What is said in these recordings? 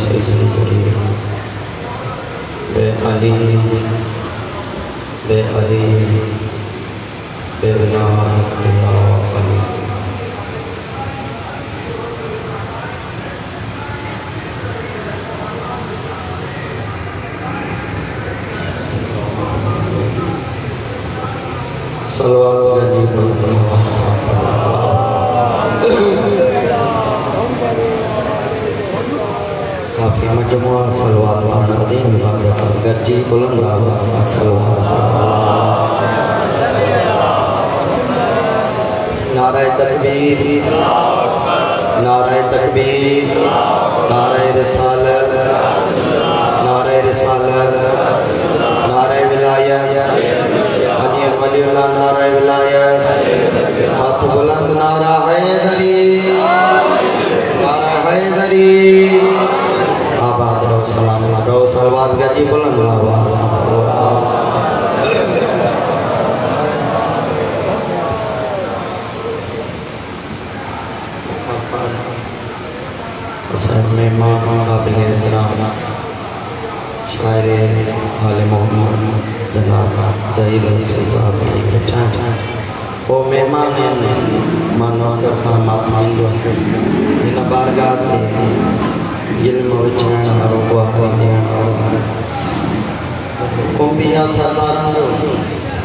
से जिंदगी बे अली बे अली बे अली काफी मजमुआ सलवार अज़ीम इबादत गज्जी बुलंद आवाज़ सलवार नाराए तकबीर नाराए तकबीर नाराए रिसालत नाराए रिसालत नाराए विलायत अनियत वलीउल्लाह नाराए विलायत हाथ बुलंद नारा हैदरी नारा हैदरी आबाद रहो सलाम रहो सलवात गजी बुलंद आवाज़ मेहमान काबिल एहतराम शायर आले मोहम्मद जनाब ज़हीर हसन साहब बैठा वो मेहमान मानो करता मातमींदो इन बारगाह ते इल्म विचरण वारो गुआही ॾियण वारो कुंभिया सरदारनि जो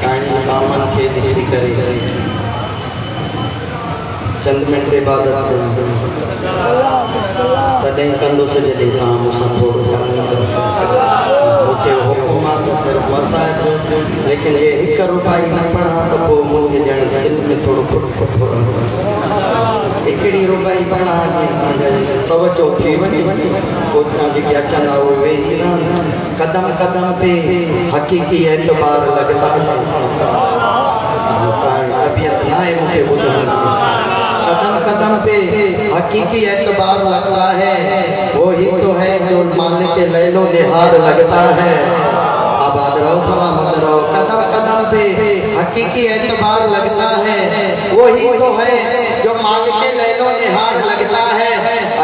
काइम कामनि खे ॾिसी करे चंद मिंट इबादत तॾहिं कंदुसि जॾहिं तव्हां मूंसां थोरो मूंखे हुकूमत वसाए लेकिन ये हिकु रुपाई न पढ़ा त पोइ मूंखे ॼण दिलि में थोरो खुटो हिकिड़ी रुपाई पढ़ा तवजो थी वञे पोइ खां जेके अचंदा उहे वेही रहनि कदम कदम ते हक़ीक़ी एतबार लॻंदा तबियत न आहे मूंखे ॿुधण कदम कदम पे हकीकी एतबार लगता है वो ही तो है जो मालिक लैलो निहार लगता है आबाद रहो सलामत रहो कदम कदम पे हकीकी एतबार लगता है वो ही तो है जो मालिक लैलो निहार लगता है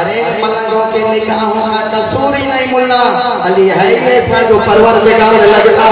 अरे मलंगों के निकाहों का कसूर ही नहीं मुल्ला अली है ऐसा जो परवरदिगार लगता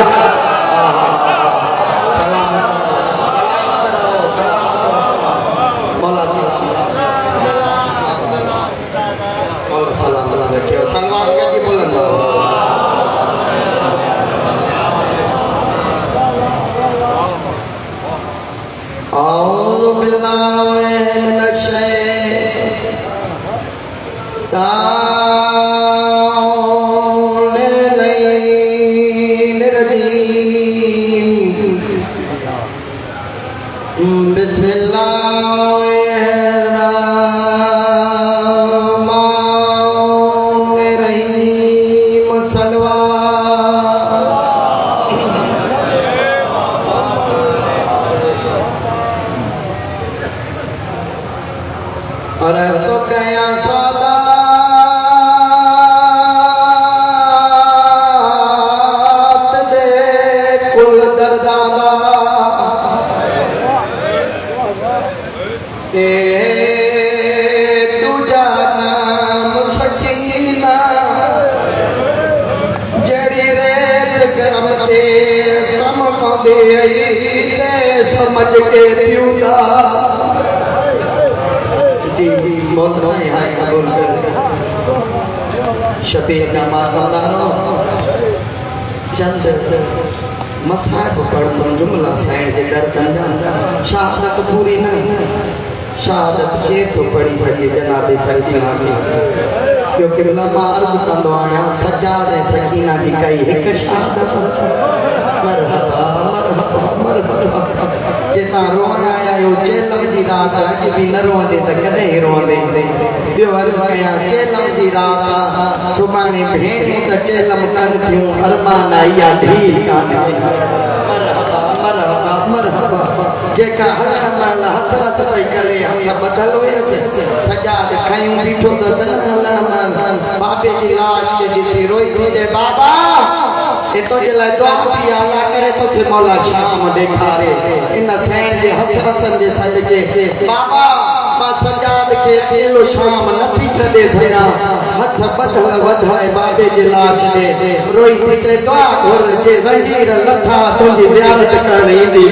समझ के प्यूदा जी जी बोल रहे हैं कबूल कर शबीर का मातमदारों चंद मसाहब पढ़ जुमला साइड के दर कंजा शहादत पूरी नहीं शहादत के तो पढ़ी सके जनाब सल्लल्लाहु क्योंकि लम्हा अर्ज कंदो आया सज्जाद सकीना जी कई एक शहादत मरहबा मरहबा मरहबा जेता रोण आया यो चेलम जी रात अज भी न रोंदे त कदे रोंदे बियो अर्ज कया चेलम जी रात सुबाने भेणियूं त चेलम कान थियूं अरमान आया धी कान मरहबा मरहबा मरहबा जेका हलण हसरत पई करे हथ बदल हुयसि सजाद खयूं बीठो त जन हलण बाबे जी लाश के ॾिसी रोई थी बाबा ये तो जे लाइ दुआ भी आला करे तो थे मौला शाम ॾेखारे इन सैन जे हसरतन जे सदके बाबा मां सजाद सजाद के अकेलो शाम नथी छॾे सघां हथ बदल वधाए बाबे जी लाश ॾे रोई थी चए दुआ घुर जे ज़ंजीर लथा तुंहिंजी ज़ियारत करण ईंदी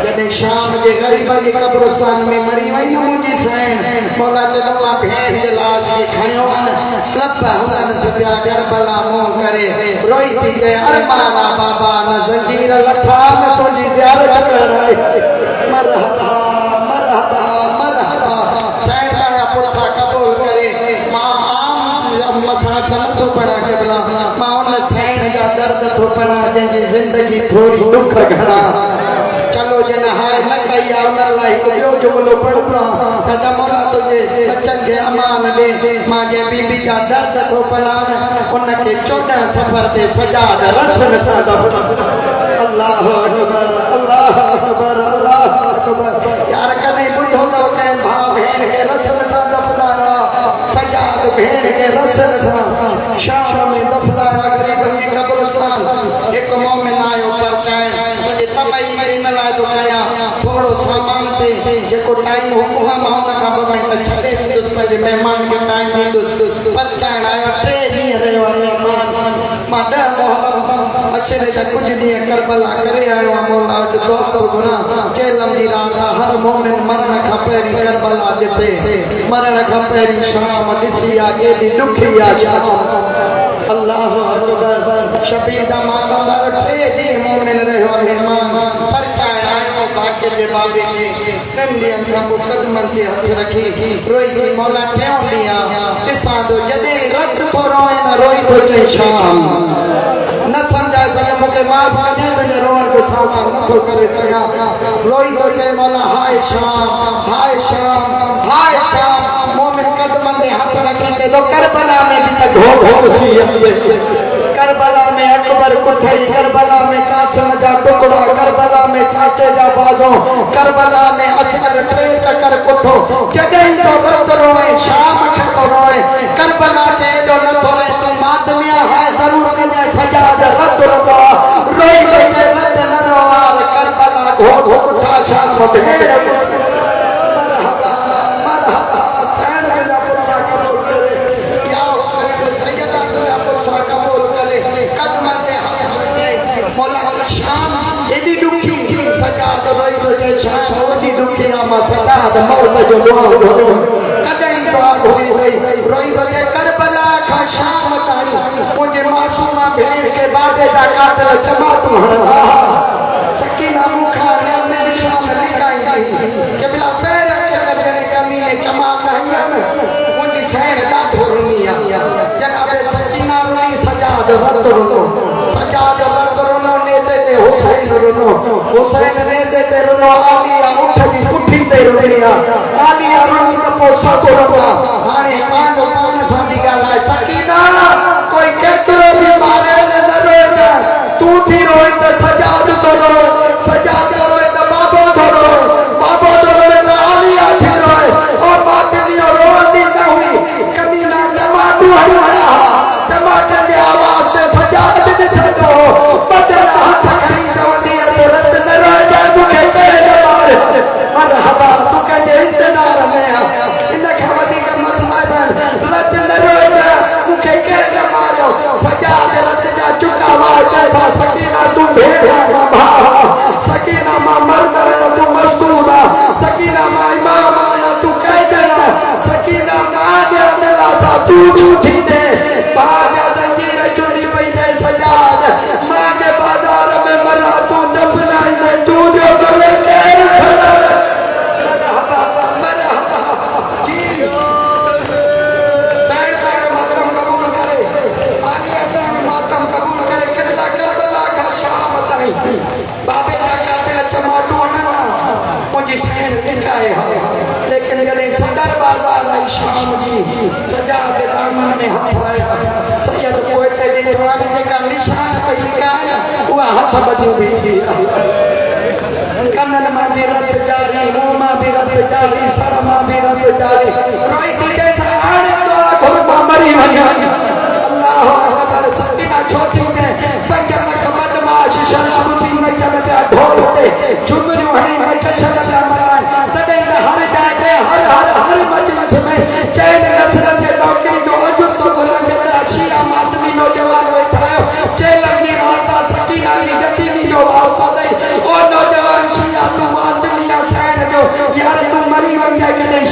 जॾहिं शाम जे ग़रीब जे कब्रिस्तान में मरी वई मुंहिंजी साईं मौला चयो मां भेण जे लाश खे खयो लब हलन सुबिया करबला मुंह करे रोई थी चए अरमाना बाबा न ज़ंजीर लथा न तुंहिंजी ज़ियारत करण मरहबा मरहबा मरहबा साईं ताया पुरसा कबूल करे मां आम मसाज नथो पढ़ा केबला मां उन साईं जा दर्द थो पढ़ा जंहिंजी ज़िंदगी थोरी दुख घणा चलो जन हाय न कई उन लाइ हिकु ॿियो जुमिलो पढ़ंदा त मौला तुंहिंजे बचनि खे अमान ॾे मां जे बीबी जा दर्द थो पढ़ा उनखे 14 सफ़र ते सजाद रसन सां अल्लाह अकबर अल्लाह अकबर अल्लाह अकबर यार कॾहिं ॿुधो अथव कंहिं भाउ भेण खे रसन सां दफ़नाया सजाद भेण खे रसन सां शाम में दफ़नाया ग़रीबनि जे कब्रिस्तान हिकु मोमिन आयो परचाइण तुंहिंजे तबई न लाइ थो कयां थोरो सामान ते जेको टाइम हो उहा मां हुन खां 2 मिंट छॾे ॾींदुसि पंहिंजे महिमान खे टाइम ॾींदुसि परचाइण आयो 3 ॾींहं रहियो आहे महिमान मां 10 मुहर्रम अशरे जा कुझु ॾींहं करबला करे आयो आहियां मौला वटि दुआ थो घुरां चेलम जी रात हर मोमिन मरण खां पहिरीं करबला ॾिसे मरण खां पहिरीं शाम ॾिसी आहे केॾी ॾुखी आहे शाम अल्लाह अकबर शबीर दा मातम 3 ॾींहं मोमिन रहियो महिमान परचाइण आयो बाक़ी जे बाबे खे 3 ॾींहंनि खां पोइ कदमनि ते हथ रखी रोई थी मौला टियों ॾींहुं ॾिसां थो जॾहिं रत थो रोए न रोई थो चए शाम न सम्झाए सघे मूंखे माफ़ कजांइ तुंहिंजे रोअण जो सामनो नथो करे सघां रोई थो चए मौला हाय शाम हाय शाम हाय शाम मोमिन कदमनि ते हथ रखी चए थो करबला में बि त घो घो सी करबला में अकबर कुठई करबला में कासिम जा टुकड़ा करबला में चाचे जा बाजो करबला में असगर 3 चक्कर कुठो जॾहिं तो रत रोए शाम खे तो रोए करबला में एॾो नथो रहे तो मातमिया है ज़रूर कजां सजाद रत रोआ रोई रोई रत न रोआ करबला घो घो कुठा शाम भेण मरहबा मरहबा सैन जा पुरसा कबूल करे या हुसैन सैयदा तुझा पुरसा कबूल करे कदमन ते मौला शाम एडी दुखी सजाद रोई तो जे शाम ओडी दुखी मां सजाद मौत जो दुआ घुरो कदई दुआ घुरी रोई रोई करबला खां शाम ताईं मुंहिंजे मासूमा भेण खे बाबे जा कातल जमात हणंदा सकीना मुखा में शाम लिखाई के बिला पैर करे कमीने चमाक आया मुंहिंजी साईं ॾाढो रुनी आहे जनाबे सकीना नहीं सजाद रत रुनो सजाद रत रुनो नेज़े ते हुसैन रुनो हुसैन नेज़े ते रुनो आलिया उठ जी पुठी ते रुनी आलिया रुनी त पोइ सभु रुना हाणे पंहिंजो पाण सां थी ॻाल्हाए सकीना कोई केतिरो बि मारे न रोए तूं थी रोए त सजाद थो रोए सजाद रोए त बाबो थो रोए बाबो थो रोए त आलिया थी रोए और बातिल रोअंदी न हुई कमीना टमाटू हणंदा टमाटर जे आवाज़ ते सजाद ॾिसंदो बदल हथ खणी चवंदी त रत न रोए मूंखे कहिड़े मार मरहबा तूं कंहिंजे इंतज़ार में इन खां वधीक मसइला रत न रोए मूंखे कहिड़े मारियो सजाद रत जा चुका वार चइबा सकीना तूं भेण भाउ सकीना मां मर्द आहियां तूं मज़दूर आहे सकीना मां इमाम आहियां तूं कैदर सकीना मां ॾियण सां तूं झूठी ॾे भाउ जा ज़ंजीर चुनी वई दे सजाद मां जे बाज़ार में मरा तूं दफ़नाईंदे तूं जो करे केरु मरहबा मरहबा जी साईं का मातम कबूल करे आलिया का मातम कबूल करे करबला का शाम ताईं बाबे जा कातिल चमाटू हणंदा मुंहिंजी साईं लिखाए लेकिन जॾहिं सदर बाज़ार आई शाम जी सजाद दामन में हथ आया सैयद कोई ते ॾिठो आहे जेका निशान पई लिखाए उहा हथ ॿधियूं बीठी कननि मां बि रत जारी मुंहुं मां बि रत जारी सर मां बि रत जारी रोई थी चए हाणे दुआ घुर मां मरी वञा अल्लाह अकबर सकीना छोटी में 5 लख बदमाश शराब पी नचन पिया ढोल ते झुमरियूं हणी नच छॾ पिया मराइनि तॾहिं हर जाइ ते हर हर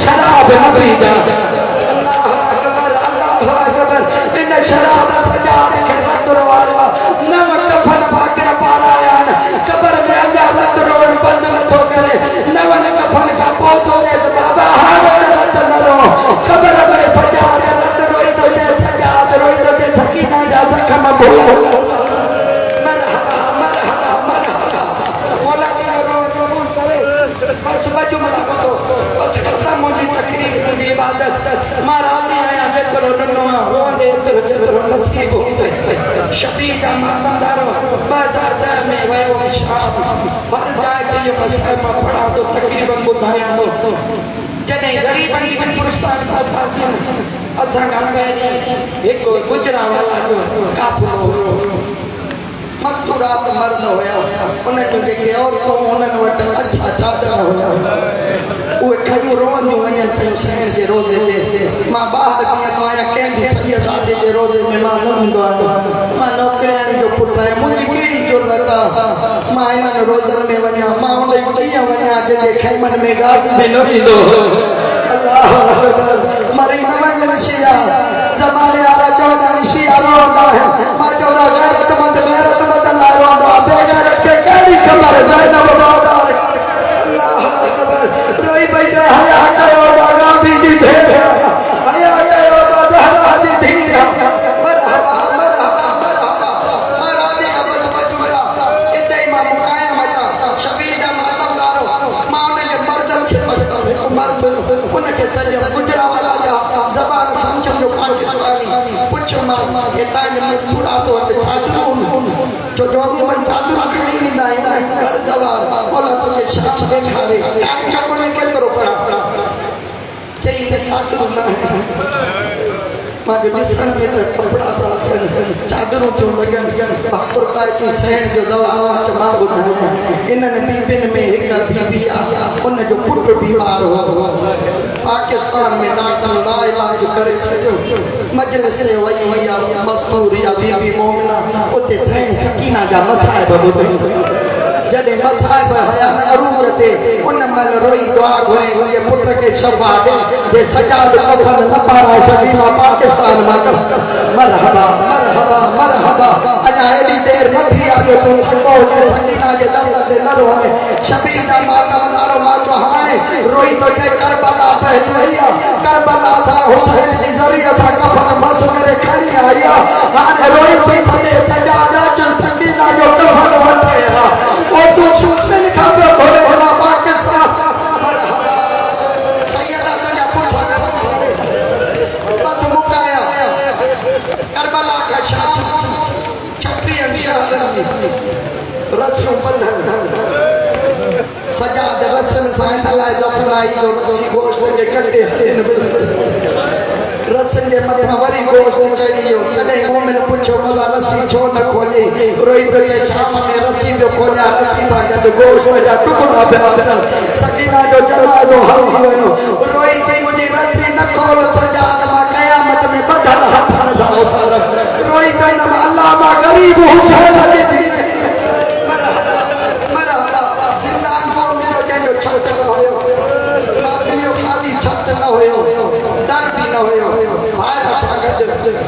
शराब न पीदा अल्लाह अकबर इन शराब सजाद के रतुर वाला नव कफन पाकर पाराया कब्र में अल्लाह रतुर बंद न तो करे नवन कफन का पोत हो गए तो बाबा हाथ रत न रो कब्र में सजाद रत रोई तो जे सजाद रोई तो जे सकीना जा जख्म भूल मरहबा मरहबा मरहबा मौला की रो कबूल करे बस बजू मला को बस खत्म मुझी तकरीर मुझी इबादत महाराज आया जे करो नन्नो हो दे तेरो नसीब हो गए शबी का मातादार बाजार में वयो शाम हर जाए ये मसहब पढ़ा तो तकरीबन बुधाया तो जने गरीबन की पुरस्कार का हासिल असा का पहली एक गुजरा वाला जो काफिलो मस्तूरात मर्द होया उन जो के और तो उनन वट अच्छा चादर होया उहे खयूं रोवंदी वञन पियूं सैण जे रोज़े ते मां ॿाहिरि कीअं तो आहियां कंहिं बि सैयदादे जे रोज़े में मां न हूंदो आहियां मां नौकरियाणी जो पुटु आहियां मुंहिंजी कहिड़ी ज़रूरत आहे मां इन्हनि रोज़नि में वञा मां उन कीअं वञा जंहिंजे खैमनि में गाज़ बि न ईंदो अल्लाह मरी न वञनि शिया ज़माने वारा चवंदा आहिनि शिया रोअंदा आहिनि मां चवंदा गैरतमंद अल्लाह रोअंदो आहे बेगैरत खे कहिड़ी ख़बर ज़ैनब बाज़ार रोई पई हया कयो गांधी जी भेण हया कयो ज़हरा जी धीअ मरहबा मरहबा मरहबा महाराज अब्बास मजूरा इते मां मुकाया मचा शबीर दा मातमदारो मां उन जे मर्दन खे मरदो मर्द उन खे सॼो गुजरा वाला जा ज़बान समझ जो पाकिस्तानी पुछो मां हितां जे मजबूरात वटि चादरूं जो मन चादर खणी ईंदा आहिनि घर जवाब बोला तो के शाम ॾेखारे टाइम कपड़े केतिरो पड़ा चई त चादरूं न मां जो ॾिसण में त कपिड़ा चादरूं थियूं लॻनि बहादुर की सैण जो जवाब मां ॿुधायां इन्हनि बीबियुनि में हिकु बीबी आहे उन जो पुटु बीमार हो पाकिस्तान में डॉक्टर ला इलाज करे छॾियो मजलिस ते वई मस्तूरिया बीबी मोमिना उते सैण सकीना जा मसाइब ॿुधई जॾहिं मसाइब हया अरूज ते उन महिल रोई दुआ घुरे मुंहिंजे पुट खे शफ़ा ॾे जे सजाद कफन न पाराए सघी मां पाकिस्तान मां मरहबा मरहबा मरहबा अञा एॾी देरि न थी आहे जो तूं थको हुजे सकीना जे दम ते न रोए शबीर दा मातमदारो मां चयो हाणे रोई तो जे करबला पहली वई आहे करबला सां हुसैन जी ज़रिए सां कफन मस करे खणी आई आहे हाणे रोई थी सॼे सजाद जो सकीना जो कफन वठे ओ तू सुन खां बोले होला पाकिस्तान मरहबा सैयदा तुझा पुछा बस मुकाया करबला का शाम छठी शहर रस्म बंधन सजाद रस्म सां हलाए दफनाई जो रस्सी गोश्त के कटे रस्म जे मथां वरी गोश्त चढ़ी वियो तॾहिं मोमिन पुछो भला रस्सी छो न खोली रोई पियो शाम में रस्सी जो खोलिया रस्सी सां गॾु गोश्त जा टुकड़ा पिया सकीना जो जनाज़ो हली वियो रोई चई मुंहिंजी रस्सी न खोल सजाद मां क़यामत में ॿधल हथनि सां उथार रोई चईंदमि अल्लाह मां ग़रीब हुसैन खे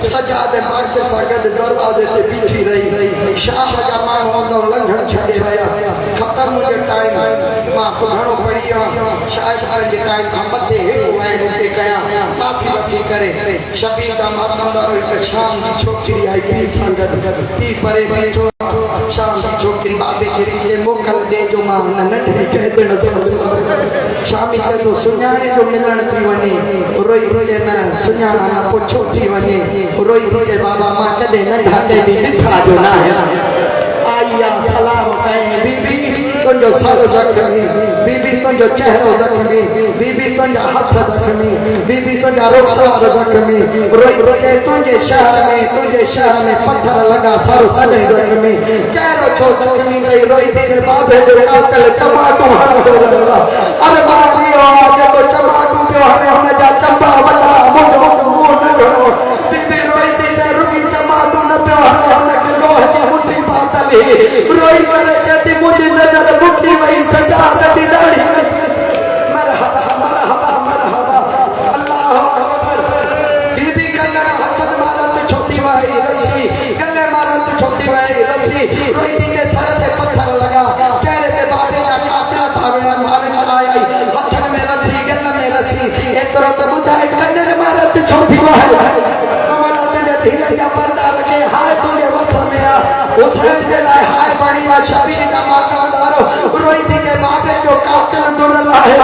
सजाद मार्के सां गॾु दरवाज़े ते बीठी रही शाम जा माण्हू अंदरि लंघण छॾे विया ख़तम मुंहिंजो टाइम मां घणो पढ़ी आहियां शायदि पंहिंजे टाइम खां मथे हेठि वाइण ते कयां माफ़ी वठी करे शबीर दा मातमदारो हिकु शाम जी छोकिरी आई पीउ सां गॾु पीउ परे बीठो शाम जी छोकिरी बाबे खे चए मोकल ॾे जो मां हुन नंढड़ी कैद न शामी चयो सुञाणे जो मिलण थी वञे रोई रोई न सुञाणा न पुछो थी वञे रोई रोई बाबा मां कॾहिं नंढा कैदी ॾिठा जो न आहियां आई आहे सलाम कई बीबी तुंहिंजो सर ज़ख्मी बीबी तुंहिंजो चहिरो ज़ख्मी बीबी तुंहिंजा हथ ज़ख्मी बीबी तुंहिंजा रुख़सार ज़ख्मी रोई रोई तुंहिंजे शहर में पत्थर लॻा सर तॾहिं ज़ख्मी चहिरो छो ज़ख्मी कई रोई तुंहिंजे बाबे जो कातल चमाटो हणंदो रहियो अरे मां इहो आहे जेको चमाटो पियो हणे हुनजा चंबा वॾा मुंहुं नंढड़ो बीबी रोई तुंहिंजे रुॻी चमाटो न पियो हणे हुनखे लोह जी मुंडी पातली रोई करे चएती मुंहिंजी नज़र मुंडी वई सजाद जी ॾाढी मरहबा मरहबा मरहबा धीरे जा पर्दा रखे हाय तुझे वस में आ हुसैन जे लाए हाय बणिया शबीर का मातादारो रोईती के बाबे जो कातिल दुरला है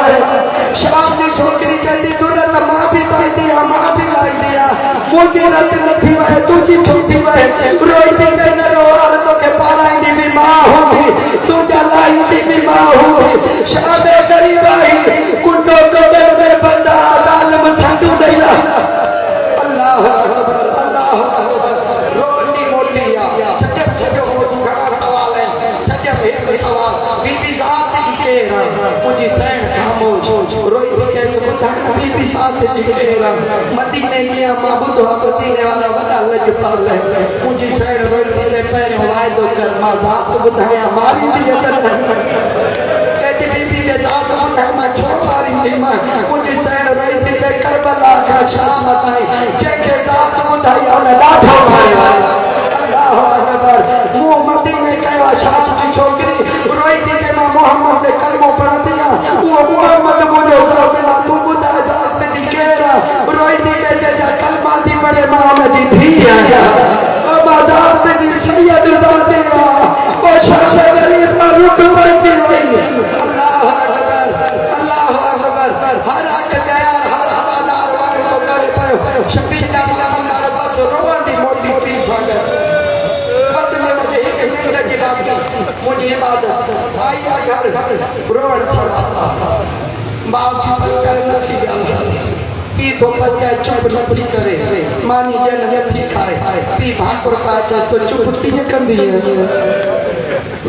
शाम दी छोकरी जल्दी दुरत मां भी पाई दिया मां भी लाई दिया मुझे रत नथी वहे तुझी छोटी वहे रोईती के न रोवार तो के पाराई दी भी मां होगी तू जलाई दी भी मां होगी शाबे गरीब आई कुंडो कदर में बंदा जालिम संदू दैला अल्लाह अकबर अल्लाह अकबर रोटी मोटी या छटे छटे मोटू घड़ा सवाल है छटे भेद सवाल बीबी जात की केरा मुझे सैन खामोश रोई के समझान बीबी जात की केरा मदीने के माबूद मदीने वाला वडा लजपाल है मुझे सैन रोई के पैर वायदो कर मां जात बुधाया मारी दी कहती बीबी के जात बुधाया मां छोड़ी दी मां मुझे सैन रोई के करबला का शाम आई जेके जात बुधाया ने डाठो मारे अल्लाह अकबर मुंह मदीने कया शाम की छोकरी रोई के मां मोहम्मद ने कलमो पढ़ दिया वो मोहम्मद मुझे जात ना तू बुधा जात दी केरा रोई के जा कलमा दी पढ़े मां में दी थी आया ओ बाजार दी सैयद जात ओ शाम गरीब पर रुक बैठी अल्लाह अकबर हर आंख गया हर हवादार वारो करे पयो शबीर का मातादार बस रोवंडी मोटी पीस वगर बदले में एक मिनट की बात मुझे इबादत आई घर रोड सड़ा बाबा कर नथी पी तो बच्चा चुप नथी करे मानी जन नथी खाए पी भाकुर पाचस तो चुप तीन कंदी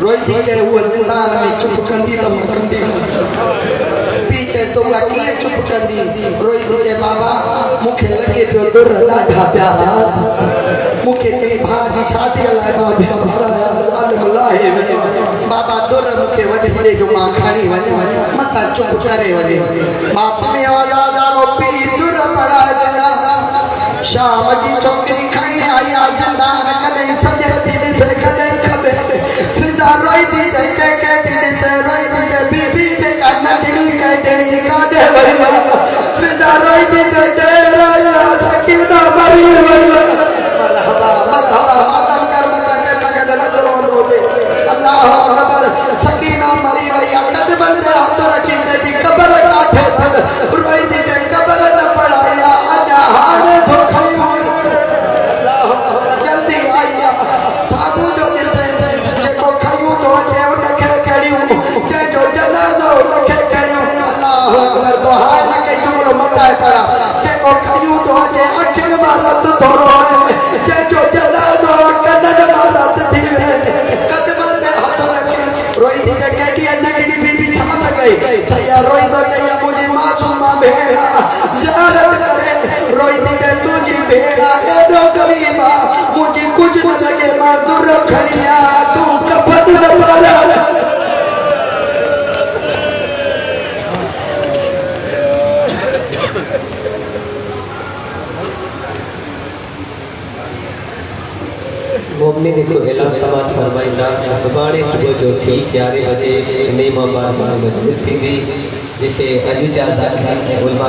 रोई थी के वो जिंदान में चुप कंदी तो कंदी पीछे तो की चुप कंदी रोई रोए बाबा मुखे लगे तो दुर लाढा प्यारा मुखे चई भाजी साथी लागा भरा अल्लाह बाबा दुर मुखे वडे वडे जो मां खानी वने मता चुप करे वने बाप में आवाजारो पी दुर पड़ा जना शाम जी छोकरी खणी आया जिंदान कने सजे दिन से कने खबे फिजा रोई दी के दिन से रोई दी बीबी के काना डी के डी का दे वरी फिजा रोई दी तेरा सकीना मरी मरहबा मरहबा मातम कर लगे नजर दो दे अल्लाह अकबर सकीना मरी वही अकद बन रहा तो रखी दी कब्र काठे थल रोई दी कब्र न पड़ाया आजा हार धोखई अल्लाह जल्दी आया थाबू जो से को खायू तो जे उनके करियो जे जो जनाजो उनके करियो अल्लाह अकबर दुआ लगे जुमलो मटा करा जे को खायू तो जे अखिल मारत थोरो जे जो जनाजो कदन मारत थीवे कदमन में हाथ रखे रोई दी के कहती नगड़ी बीबी छमत गई सैया रोई दो के मुझे मासूमा भेड़ा ज़ियारत करे रोई दी के तुझी भेड़ा ए दो गरीबा मुझे कुछ न लगे मां दुर खड़िया तू कफन न पारा मोमिन को ऐलान समाज फरमाइंदा सुभाणे सुबुह जो ठीक 11 बजे इमाम बार मस्जिद थींदी जिते अॼु जा दाख़िला उलमा